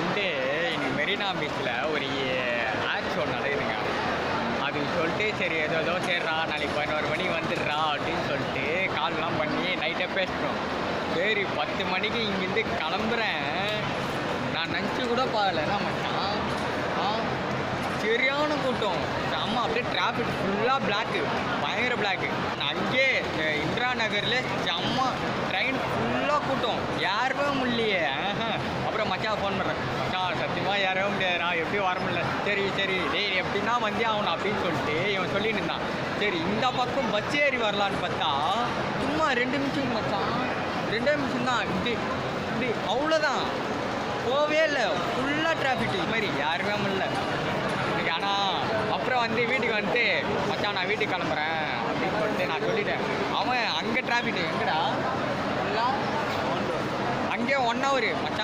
வந்து இன்னைக்கு மெரினா பீச்சில் ஒரு ஆட் ஷோ நடக்குதுங்க. அது சொல்லிட்டு சரி ஏதோ சரிடா நாளைக்கு 11 மணிக்கு வந்துடுறா அப்படின்னு சொல்லிட்டு கால்லாம் பண்ணி நைட்டே பேசிட்டோம். சரி 10 மணிக்கு இங்கேருந்து கிளம்புறேன். நான் நினச்சி கூட பாக்கல மச்சான். சரியான கூட்டம் செம்ம. அப்படியே டிராஃபிக் ஃபுல்லாக பிளாக்கு, பயங்கர பிளாக்கு. அங்கே இந்திரா நகரில் செம்ம ட்ரெயின் ஃபுல்லாக கூட்டம், யாருமே முடியலையே. அப்புறம் மச்சான் ஃபோன் பண்ணுறேன், மச்சான் சத்தியமாக யாரவே முடியாதுடா, எப்படியும் வர முடியல. சரி டேய் எப்படின்னா வந்தே ஆகணும் அப்படின்னு சொல்லிட்டு இவன் சொல்லிட்டு இருந்தான். சரி இந்த பக்கம் பஸ் ஏறி வரலான்னு பார்த்தா சும்மா 2 நிமிஷம் மச்சான், 2 நிமிஷம் தான். இப்படி அவ்வளோதான், போவே இல்லை. ஃபுல்லாக டிராஃபிக், இது மாதிரி யாருமே முடியல. ஆனால் அப்புறம் வீட்டுக்கு வந்துட்டு மச்சான் நான் வீட்டுக்கு கிளம்புறேன் அப்படின்னு சொல்லிட்டு நான் சொல்லிட்டேன். அவன் அங்கே டிராஃபிக் எங்கடா ஃபுல்லாக அங்கே 1 ஹவர் மச்சான்.